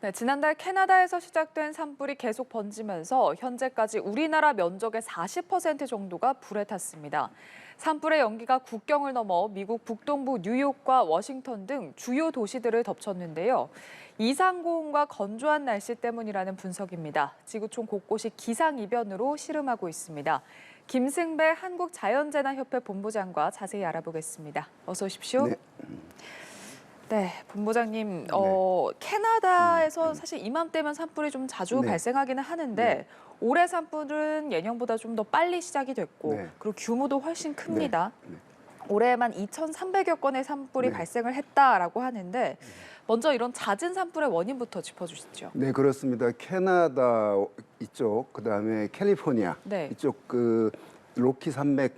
네, 지난달 캐나다에서 시작된 산불이 계속 번지면서 현재까지 우리나라 면적의 40% 정도가 불에 탔습니다. 산불의 연기가 국경을 넘어 미국 북동부 뉴욕과 워싱턴 등 주요 도시들을 덮쳤는데요. 이상고온과 건조한 날씨 때문이라는 분석입니다. 지구촌 곳곳이 기상이변으로 시름하고 있습니다. 김승배 한국자연재난협회 본부장과 자세히 알아보겠습니다. 어서 오십시오. 네. 네, 본부장님, 네. 캐나다에서 사실 이맘때면 산불이 좀 자주 네. 발생하기는 하는데 네. 올해 산불은 예년보다 좀 더 빨리 시작이 됐고 네. 그리고 규모도 훨씬 큽니다. 네. 올해만 2,300여 건의 산불이 네. 발생을 했다라고 하는데 먼저 이런 잦은 산불의 원인부터 짚어주시죠. 네, 그렇습니다. 캐나다 이쪽, 그다음에 캘리포니아 네. 이쪽 그 로키 산맥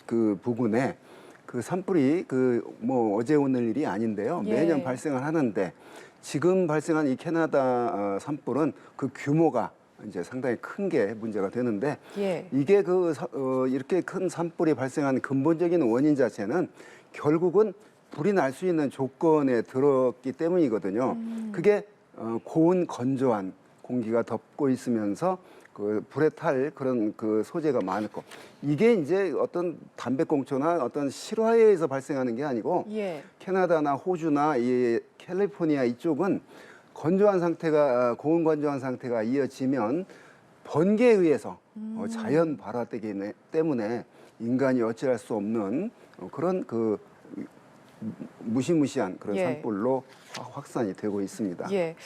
그 부근에 그 산불이 뭐 어제 오늘 일이 아닌데요. 예. 매년 발생을 하는데 지금 발생한 이 캐나다 산불은 그 규모가 이제 상당히 큰 게 문제가 되는데 예. 이게 이렇게 큰 산불이 발생한 근본적인 원인 자체는 결국은 불이 날 수 있는 조건에 들었기 때문이거든요. 그게 고온 건조한 공기가 덮고 있으면서 그 불에 탈 그런 그 소재가 많고 이게 이제 어떤 담배꽁초나 어떤 실화에 의해서 발생하는 게 아니고 예. 캐나다나 호주나 이 캘리포니아 이쪽은 건조한 상태가 고온 건조한 상태가 이어지면 번개에 의해서 자연 발화되기 때문에 인간이 어찌할 수 없는 그런 그 무시무시한 그런 예. 산불로 확산이 되고 있습니다. 예.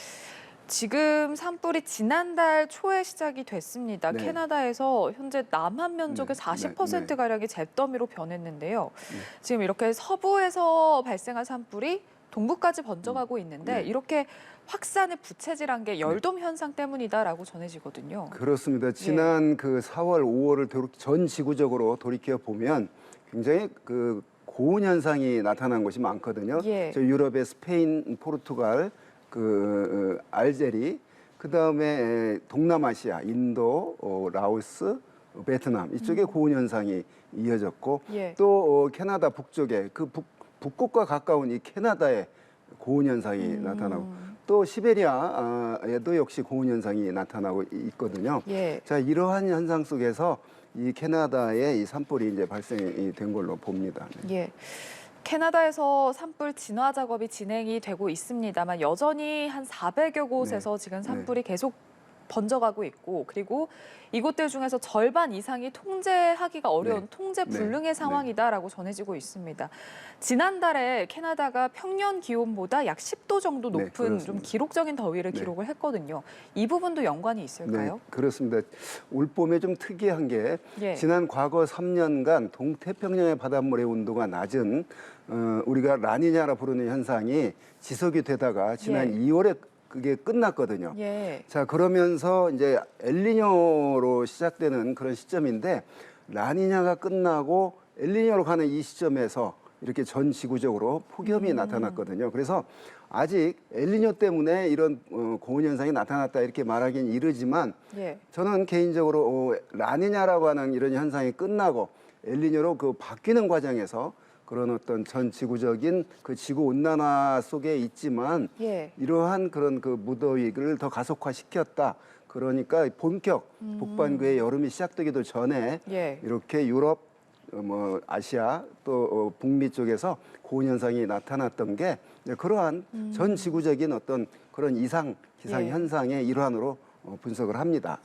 지금 산불이 지난달 초에 시작이 됐습니다. 네. 캐나다에서 현재 남한 면적의 네. 40%가량이 잿더미로 변했는데요. 지금 이렇게 서부에서 발생한 산불이 동부까지 번져가고 있는데 네. 이렇게 확산의 부채질한 게 열돔 현상 때문이다라고 전해지거든요. 그렇습니다. 지난 그 4월, 5월을 전 지구적으로 돌이켜 보면 굉장히 그 고온 현상이 나타난 곳이 많거든요. 예. 저 유럽의 스페인, 포르투갈, 알제리, 그다음에 동남아시아, 인도, 라오스, 베트남 이쪽에 고온 현상이 이어졌고 예. 또 캐나다 북쪽에 북극과 가까운 이 캐나다에 고온 현상이 나타나고 또 시베리아에도 역시 고온 현상이 나타나고 있거든요. 예. 자, 이러한 현상 속에서 이 캐나다에 이 산불이 이제 발생이 된 걸로 봅니다. 네. 예. 캐나다에서 산불 진화 작업이 진행이 되고 있습니다만 여전히 한 400여 곳에서 지금 산불이 계속 번져가고 있고 그리고 이곳들 중에서 절반 이상이 통제하기가 어려운 통제 불능의 상황이다라고 전해지고 있습니다. 지난달에 캐나다가 평년 기온보다 약 10도 정도 높은 좀 기록적인 더위를 기록을 했거든요. 이 부분도 연관이 있을까요? 네, 그렇습니다. 올 봄에 좀 특이한 게 예. 지난 과거 3년간 동태평양의 바닷물의 온도가 낮은 우리가 라니냐라 부르는 현상이 지속이 되다가 지난 2월에 그게 끝났거든요. 예. 자, 그러면서 이제 엘니뇨로 시작되는 그런 시점인데 라니냐가 끝나고 엘니뇨로 가는 이 시점에서 이렇게 전 지구적으로 폭염이 나타났거든요. 그래서 아직 엘니뇨 때문에 이런 고온 현상이 나타났다 이렇게 말하기는 이르지만 저는 개인적으로 라니냐라고 하는 이런 현상이 끝나고 엘니뇨로 바뀌는 과정에서 그런 어떤 전 지구적인 그 지구 온난화 속에 있지만 이러한 그런 그 무더위를 더 가속화시켰다. 그러니까 본격 북반구의 여름이 시작되기도 전에 이렇게 유럽, 뭐 아시아 또 북미 쪽에서 고온 현상이 나타났던 게 그러한 전 지구적인 어떤 그런 기상 현상의 일환으로 분석을 합니다.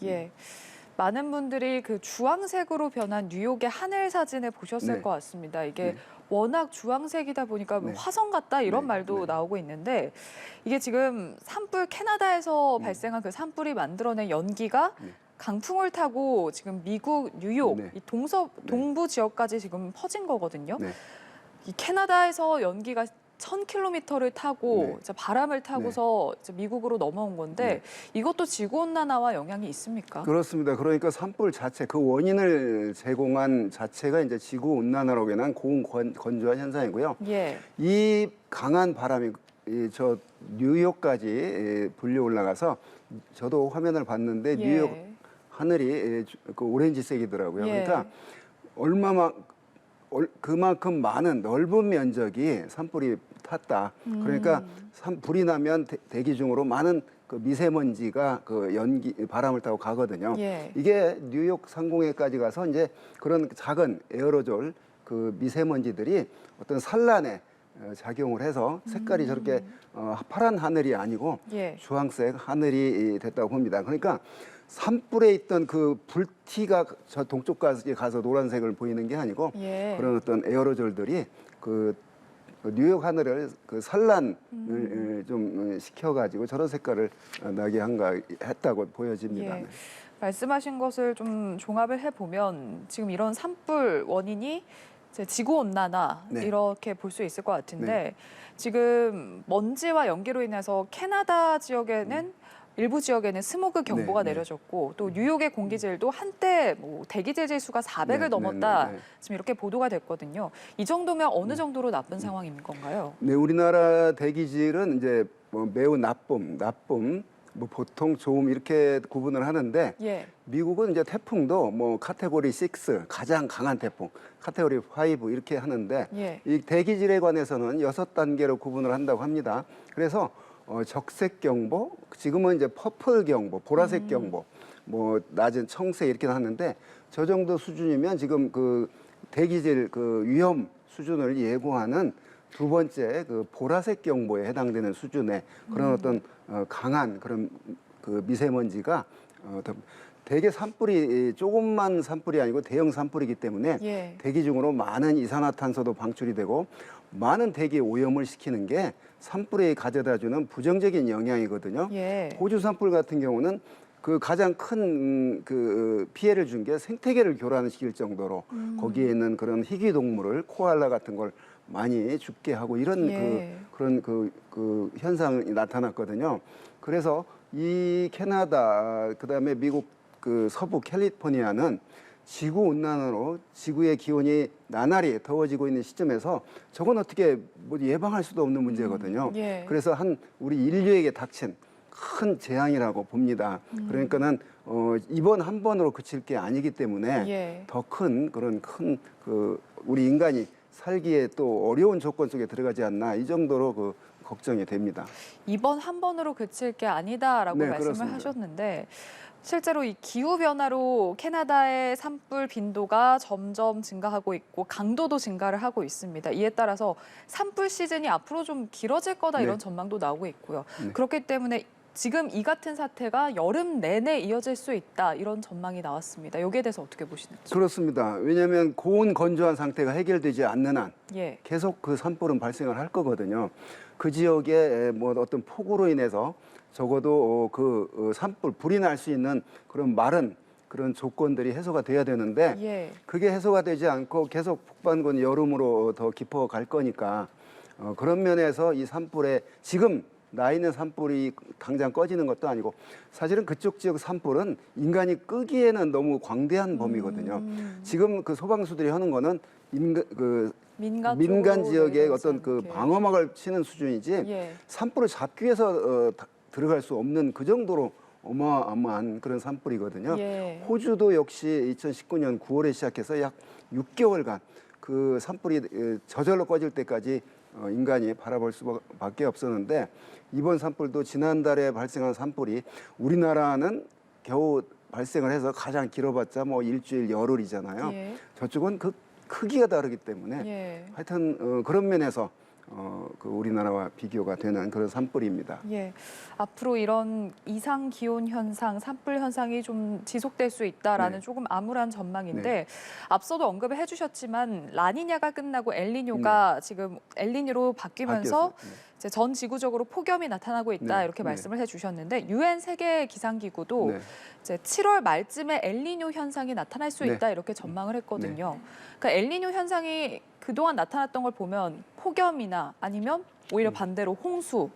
많은 분들이 그 주황색으로 변한 뉴욕의 하늘 사진을 보셨을 것 같습니다. 이게 워낙 주황색이다 보니까 화성 같다 이런 말도 나오고 있는데 이게 지금 산불 캐나다에서 발생한 그 산불이 만들어낸 연기가 강풍을 타고 지금 미국 뉴욕 이 동부 지역까지 지금 퍼진 거거든요. 이 캐나다에서 연기가 1,000km를 타고 바람을 타고서 미국으로 넘어온 건데 이것도 지구온난화와 영향이 있습니까? 그렇습니다. 그러니까 산불 자체, 그 원인을 제공한 자체가 이제 지구온난화로 인한 고온 건조한 현상이고요. 이 강한 바람이 저 뉴욕까지 불려 올라가서 저도 화면을 봤는데 뉴욕 하늘이 그 오렌지색이더라고요. 그러니까 그만큼 많은 넓은 면적이 산불이 탔다. 그러니까 불이 나면 대기 중으로 많은 그 미세먼지가 그 연기 바람을 타고 가거든요. 예. 이게 뉴욕 상공에까지 가서 이제 그런 작은 에어로졸 그 미세먼지들이 어떤 산란에 작용을 해서 색깔이 저렇게 파란 하늘이 아니고 예. 주황색 하늘이 됐다고 봅니다. 그러니까 산불에 있던 그 불티가 저 동쪽까지 가서 노란색을 보이는 게 아니고 예. 그런 어떤 에어로졸들이 그 뉴욕 하늘을 그 산란을 좀 시켜가지고 저런 색깔을 나게 했다고 보여집니다. 예. 네. 말씀하신 것을 좀 종합을 해보면 지금 이런 산불 원인이 이제 지구 온난화 네. 이렇게 볼 수 있을 것 같은데 지금 먼지와 연기로 인해서 캐나다 지역에는 일부 지역에는 스모그 경보가 네, 네. 내려졌고 또 뉴욕의 공기질도 한때 뭐 대기질 지수가 400을 네, 넘었다 네, 네. 지금 이렇게 보도가 됐거든요. 이 정도면 어느 정도로 나쁜 상황인 건가요? 네, 우리나라 대기질은 이제 뭐 매우 나쁨, 뭐 보통 좋음 이렇게 구분을 하는데 예. 미국은 이제 태풍도 뭐 카테고리 6 가장 강한 태풍, 카테고리 5 이렇게 하는데 예. 이 대기질에 관해서는 6단계로 구분을 한다고 합니다. 그래서 적색 경보, 지금은 이제 퍼플 경보, 보라색 경보, 뭐 낮은 청색 이렇게 하는데 저 정도 수준이면 지금 그 대기질 그 위험 수준을 예고하는 두 번째 그 보라색 경보에 해당되는 수준의 그런 어떤 강한 그런 그 미세먼지가 대개 산불이 조금만 산불이 아니고 대형 산불이기 때문에 예. 대기 중으로 많은 이산화탄소도 방출이 되고 많은 대기 오염을 시키는 게 산불에 가져다주는 부정적인 영향이거든요. 예. 호주 산불 같은 경우는 그 가장 큰 그 피해를 준 게 생태계를 교란시킬 정도로 거기에 있는 그런 희귀 동물을 코알라 같은 걸 많이 죽게 하고 이런 예. 그런 그 현상이 나타났거든요. 그래서 이 캐나다 그다음에 미국 그 서부 캘리포니아는 지구 온난화로 지구의 기온이 나날이 더워지고 있는 시점에서 저건 어떻게 뭐 예방할 수도 없는 문제거든요. 예. 그래서 우리 인류에게 닥친 큰 재앙이라고 봅니다. 그러니까는 이번 한 번으로 그칠 게 아니기 때문에 예. 더 큰 그런 큰 그 우리 인간이 살기에 또 어려운 조건 속에 들어가지 않나 이 정도로 그 걱정이 됩니다. 이번 한 번으로 그칠 게 아니다라고 네, 말씀을 그렇습니다. 하셨는데 실제로 이 기후 변화로 캐나다의 산불 빈도가 점점 증가하고 있고 강도도 증가를 하고 있습니다. 이에 따라서 산불 시즌이 앞으로 좀 길어질 거다 이런 네. 전망도 나오고 있고요. 네. 그렇기 때문에 지금 이 같은 사태가 여름 내내 이어질 수 있다 이런 전망이 나왔습니다. 여기에 대해서 어떻게 보시는지? 그렇습니다. 왜냐하면 고온 건조한 상태가 해결되지 않는 한 예. 계속 그 산불은 발생을 할 거거든요. 그 지역에 뭐 어떤 폭우로 인해서 적어도 그 산불, 불이 날 수 있는 그런 마른 그런 조건들이 해소가 돼야 되는데 예. 그게 해소가 되지 않고 계속 북반구는 여름으로 더 깊어갈 거니까 그런 면에서 이 산불에 지금 나 있는 산불이 당장 꺼지는 것도 아니고 사실은 그쪽 지역 산불은 인간이 끄기에는 너무 광대한 범위거든요. 지금 그 소방수들이 하는 거는 민간 지역의 어떤 그 방어막을 치는 수준이지 예. 산불을 잡기 위해서 들어갈 수 없는 그 정도로 어마어마한 그런 산불이거든요. 예. 호주도 역시 2019년 9월에 시작해서 약 6개월간 그 산불이 저절로 꺼질 때까지 인간이 바라볼 수밖에 없었는데 이번 산불도 지난달에 발생한 산불이 우리나라는 겨우 발생을 해서 가장 길어봤자 뭐 일주일 열흘이잖아요. 예. 저쪽은 그 크기가 다르기 때문에 예. 하여튼 그런 면에서 그 우리나라와 비교가 되는 그런 산불입니다. 예, 앞으로 이런 이상 기온 현상, 산불 현상이 좀 지속될 수 있다라는 네. 조금 암울한 전망인데 네. 앞서도 언급을 해주셨지만 라니냐가 끝나고 엘니뇨가 지금 엘니뇨로 바뀌면서 바뀌었어요. 네. 이제 전 지구적으로 폭염이 나타나고 있다 네. 이렇게 네. 말씀을 해주셨는데 유엔 세계 기상기구도 네. 이제 7월 말쯤에 엘니뇨 현상이 나타날 수 네. 있다 이렇게 전망을 했거든요. 그러니까 엘니뇨 현상이 그동안 나타났던 걸 보면 폭염이나 아니면 오히려 반대로 홍수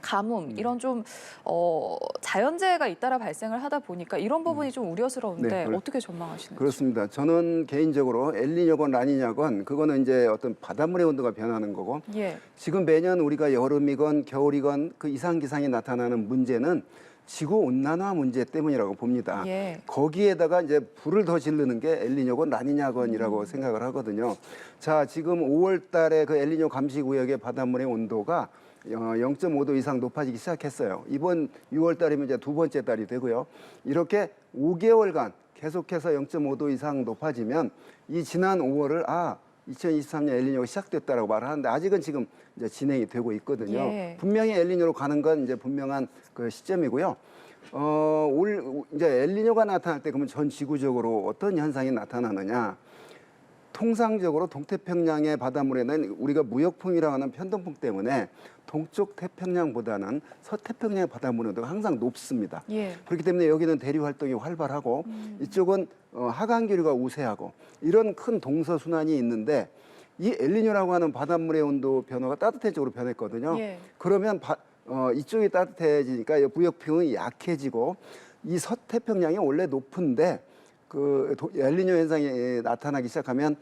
가뭄 이런 좀 자연재해가 잇따라 발생을 하다 보니까 이런 부분이 좀 우려스러운데 네, 어떻게 전망하시는지? 그렇습니다. 저는 개인적으로 엘니뇨건 라니냐건 그거는 이제 어떤 바닷물의 온도가 변하는 거고 예. 지금 매년 우리가 여름이건 겨울이건 그 이상 기상이 나타나는 문제는 지구 온난화 문제 때문이라고 봅니다. 예. 거기에다가 이제 불을 더 지르는 게 엘니뇨건 라니냐건이라고 생각을 하거든요. 자, 지금 5월 달에 그 엘니뇨 감시 구역의 바닷물의 온도가 0.5도 이상 높아지기 시작했어요. 이번 6월 달이면 이제 두 번째 달이 되고요. 이렇게 5개월간 계속해서 0.5도 이상 높아지면 이 지난 5월을 2023년 엘니뇨가 시작됐다라고 말을 하는데 아직은 지금 이제 진행이 되고 있거든요. 예. 분명히 엘니뇨로 가는 건 이제 분명한 그 시점이고요. 이제 엘니뇨가 나타날 때 그러면 전 지구적으로 어떤 현상이 나타나느냐? 통상적으로 동태평양의 바닷물에는 우리가 무역풍이라고 하는 편동풍 때문에 동쪽 태평양보다는 서태평양의 바닷물 온도가 항상 높습니다. 예. 그렇기 때문에 여기는 대류 활동이 활발하고 이쪽은 하강 기류가 우세하고 이런 큰 동서 순환이 있는데 이 엘니뇨라고 하는 바닷물의 온도 변화가 따뜻해적으로 변했거든요. 예. 그러면 이쪽이 따뜻해지니까 무역풍이 약해지고 이 서태평양이 원래 높은데 그 엘니뇨 현상이 나타나기 시작하면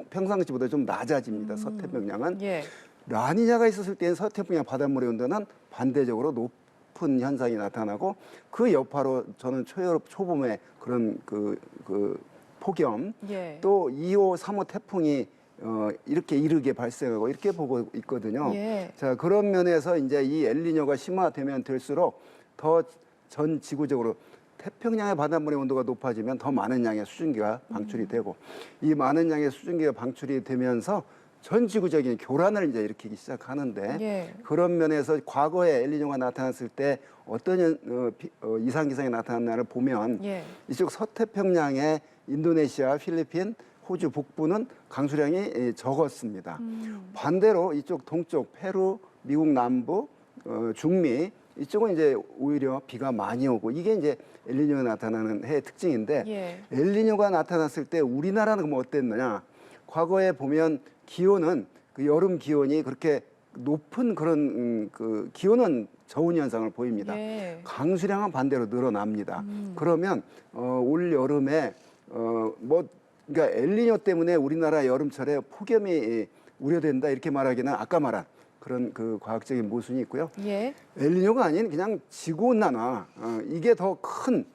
평상시보다 좀 낮아집니다. 서태평양은. 예. 라니냐가 있었을 때는 서태평양 바닷물의 온도는 반대적으로 높은 현상이 나타나고 그 여파로 저는 초여름 초봄에 그런 그 폭염 예. 또 2호, 3호 태풍이 이렇게 이르게 발생하고 이렇게 보고 있거든요. 예. 자, 그런 면에서 이제 이 엘니뇨가 심화되면 될수록 더 전 지구적으로 태평양의 바닷물의 온도가 높아지면 더 많은 양의 수증기가 방출이 되고 이 많은 양의 수증기가 방출이 되면서 전 지구적인 교란을 이제 일으키기 시작하는데 예. 그런 면에서 과거에 엘니뇨가 나타났을 때 어떤 이상 기상이 나타났나를 보면 예. 이쪽 서태평양의 인도네시아, 필리핀, 호주 북부는 강수량이 적었습니다. 반대로 이쪽 동쪽 페루, 미국 남부, 중미 이쪽은 이제 오히려 비가 많이 오고 이게 이제 엘니뇨가 나타나는 해의 특징인데 예. 엘니뇨가 나타났을 때 우리나라는 그럼 어땠느냐? 과거에 보면 기온은 그 여름 기온이 그렇게 높은 그런 그 기온은 저온 현상을 보입니다. 예. 강수량은 반대로 늘어납니다. 그러면 올 여름에 그러니까 엘니뇨 때문에 우리나라 여름철에 폭염이 우려된다 이렇게 말하기는 아까 말한 그런 그 과학적인 모순이 있고요. 예. 엘니뇨가 아닌 그냥 지구 온난화 이게 더 큰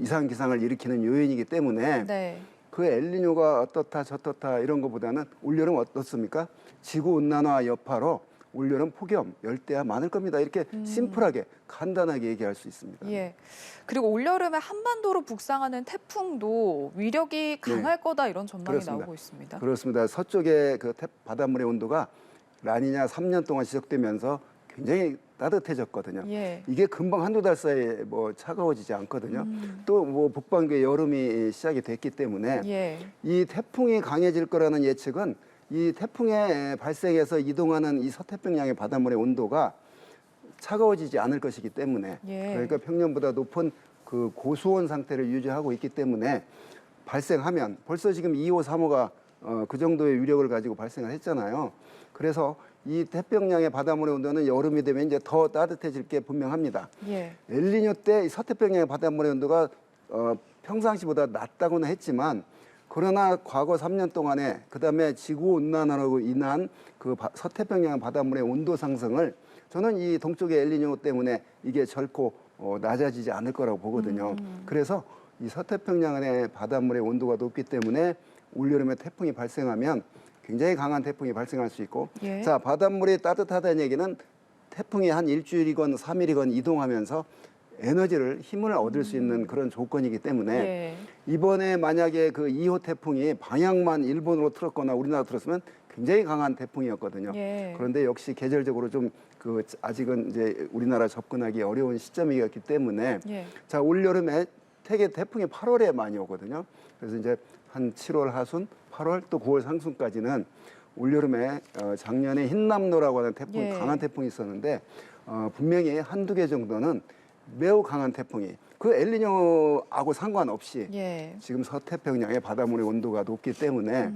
이상 기상을 일으키는 요인이기 때문에 네. 그 엘니뇨가 어떻다 저떻다 이런 것보다는 올여름 어떻습니까? 지구 온난화 여파로 올여름 폭염, 열대야 많을 겁니다. 이렇게 심플하게 간단하게 얘기할 수 있습니다. 예. 그리고 올여름에 한반도로 북상하는 태풍도 위력이 강할 거다 이런 전망이 그렇습니다. 나오고 있습니다. 그렇습니다. 서쪽의 그 바닷물의 온도가 라니냐 3년 동안 지속되면서 굉장히 따뜻해졌거든요. 예. 이게 금방 한두 달 사이에 뭐 차가워지지 않거든요. 또 뭐 북반구에 여름이 시작이 됐기 때문에 예. 이 태풍이 강해질 거라는 예측은 이 태풍의 발생해서 이동하는 이 서태평양의 바닷물의 온도가 차가워지지 않을 것이기 때문에 예. 그러니까 평년보다 높은 그 고수온 상태를 유지하고 있기 때문에 발생하면 벌써 지금 2호, 3호가 그 정도의 위력을 가지고 발생을 했잖아요. 그래서 이 태평양의 바닷물의 온도는 여름이 되면 이제 더 따뜻해질 게 분명합니다. 예. 엘니뇨 때 이 서태평양의 바닷물의 온도가 평상시보다 낮다고는 했지만 그러나 과거 3년 동안에 그다음에 지구 온난화로 인한 그 서태평양 바닷물의 온도 상승을 저는 이 동쪽의 엘니뇨 때문에 이게 결코 낮아지지 않을 거라고 보거든요. 그래서 이 서태평양의 바닷물의 온도가 높기 때문에 올여름에 태풍이 발생하면 굉장히 강한 태풍이 발생할 수 있고 예. 자, 바닷물이 따뜻하다는 얘기는 태풍이 한 일주일이건 3일이건 이동하면서 에너지를 힘을 얻을 수 있는 그런 조건이기 때문에 예. 이번에 만약에 그 2호 태풍이 방향만 일본으로 틀었거나 우리나라 틀었으면 굉장히 강한 태풍이었거든요. 예. 그런데 역시 계절적으로 좀 그 아직은 이제 우리나라 접근하기 어려운 시점이었기 때문에 예. 자, 올 여름에 태풍이 8월에 많이 오거든요. 그래서 이제 한 7월 하순, 8월 또 9월 상순까지는 올 여름에 작년에 흰남노라고 하는 태풍, 예. 강한 태풍이 있었는데 분명히 한두 개 정도는 매우 강한 태풍이 그 엘니뇨하고 상관없이 예. 지금 서태평양의 바닷물의 온도가 높기 때문에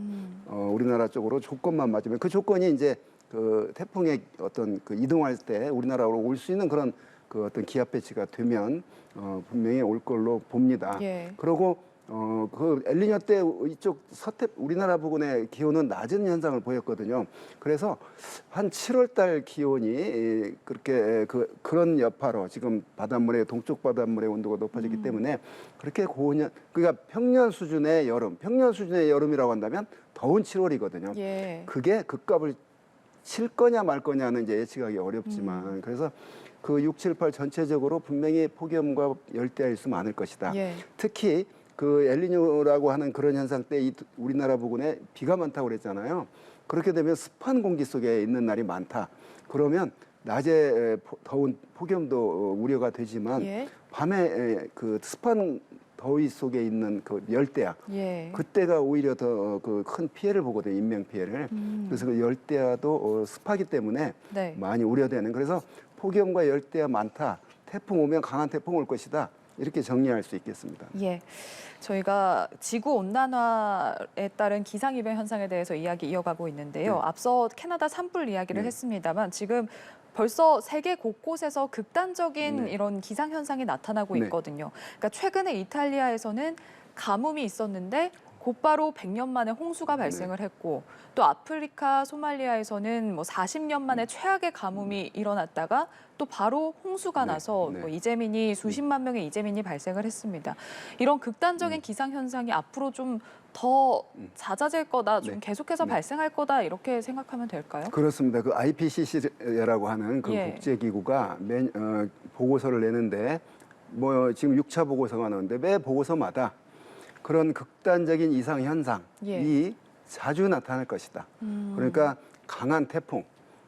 우리나라 쪽으로 조건만 맞으면 그 조건이 이제 그 태풍의 어떤 그 이동할 때 우리나라로 올 수 있는 그런 그 어떤 기압 배치가 되면 분명히 올 걸로 봅니다. 예. 그리고 그 엘니뇨 때 이쪽 우리나라 부근의 기온은 낮은 현상을 보였거든요. 그래서 한 7월 달 기온이 그렇게 그런 여파로 지금 바닷물의 동쪽 바닷물의 온도가 높아졌기 때문에 그렇게 그러니까 평년 수준의 여름이라고 한다면 더운 7월이거든요. 예. 그게 극값을 칠 거냐 말 거냐는 이제 예측하기 어렵지만 그래서 그 6, 7, 8 전체적으로 분명히 폭염과 열대야일 수 많을 것이다. 예. 특히 그 엘니뇨라고 하는 그런 현상 때 우리나라 부근에 비가 많다고 그랬잖아요. 그렇게 되면 습한 공기 속에 있는 날이 많다. 그러면 낮에 더운 폭염도 우려가 되지만 예. 밤에 그 습한 더위 속에 있는 그 열대야. 예. 그때가 오히려 더 그 큰 피해를 보거든요. 인명 피해를. 그래서 그 열대야도 습하기 때문에 네. 많이 우려되는. 그래서 폭염과 열대야 많다. 태풍 오면 강한 태풍 올 것이다. 이렇게 정리할 수 있겠습니다. 예. 저희가 지구 온난화에 따른 기상이변 현상에 대해서 이야기 이어가고 있는데요. 네. 앞서 캐나다 산불 이야기를 네. 했습니다만 지금 벌써 세계 곳곳에서 극단적인 네. 이런 기상 현상이 나타나고 네. 있거든요. 그러니까 최근에 이탈리아에서는 가뭄이 있었는데 곧바로 100년 만에 홍수가 발생을 했고 또 아프리카 소말리아에서는 뭐 40년 만에 최악의 가뭄이 일어났다가 또 바로 홍수가 네. 나서 네. 뭐 이재민이 수십만 명의 이재민이 발생을 했습니다. 이런 극단적인 기상 현상이 앞으로 좀 더 잦아질 거다, 좀 네. 계속해서 네. 발생할 거다 이렇게 생각하면 될까요? 그렇습니다. 그 IPCC라고 하는 그 예. 국제기구가 보고서를 내는데 뭐 지금 6차 보고서가 나오는데 매 보고서마다 그런 극단적인 이상 현상이 예. 자주 나타날 것이다. 그러니까 강한 태풍,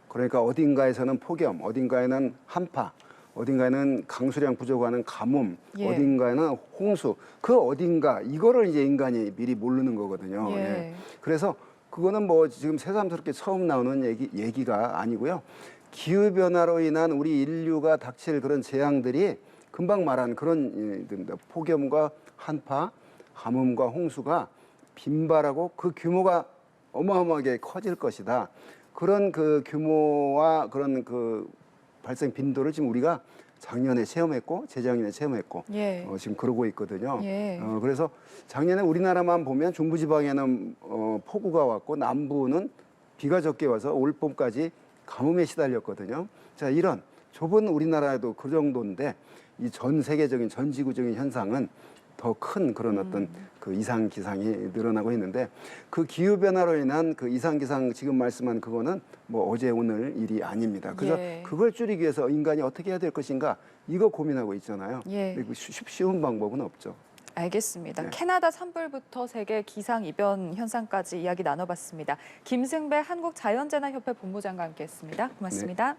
그러니까 어딘가에서는 폭염, 어딘가에는 한파, 어딘가에는 강수량 부족하는 가뭄, 예. 어딘가에는 홍수. 그 어딘가 이거를 이제 인간이 미리 모르는 거거든요. 예. 예. 그래서 그거는 뭐 지금 새삼스럽게 처음 나오는 얘기가 아니고요. 기후 변화로 인한 우리 인류가 닥칠 그런 재앙들이 금방 말한 그런 폭염과 한파, 가뭄과 홍수가 빈발하고 그 규모가 어마어마하게 커질 것이다. 그런 그 규모와 그런 그 발생 빈도를 지금 우리가 작년에 체험했고 재작년에 체험했고 예. 지금 그러고 있거든요. 예. 그래서 작년에 우리나라만 보면 중부지방에는 폭우가 왔고 남부는 비가 적게 와서 올 봄까지 가뭄에 시달렸거든요. 자, 이런 좁은 우리나라에도 그 정도인데 이 전 세계적인 전 지구적인 현상은 더 큰 그런 어떤 그 이상 기상이 늘어나고 있는데 그 기후 변화로 인한 그 이상 기상 지금 말씀한 그거는 뭐 어제 오늘 일이 아닙니다. 그래서 예. 그걸 줄이기 위해서 인간이 어떻게 해야 될 것인가 이거 고민하고 있잖아요. 예. 근데 쉬운 방법은 없죠. 알겠습니다. 네. 캐나다 산불부터 세계 기상 이변 현상까지 이야기 나눠봤습니다. 김승배 한국자연재난협회 본부장과 함께했습니다. 고맙습니다.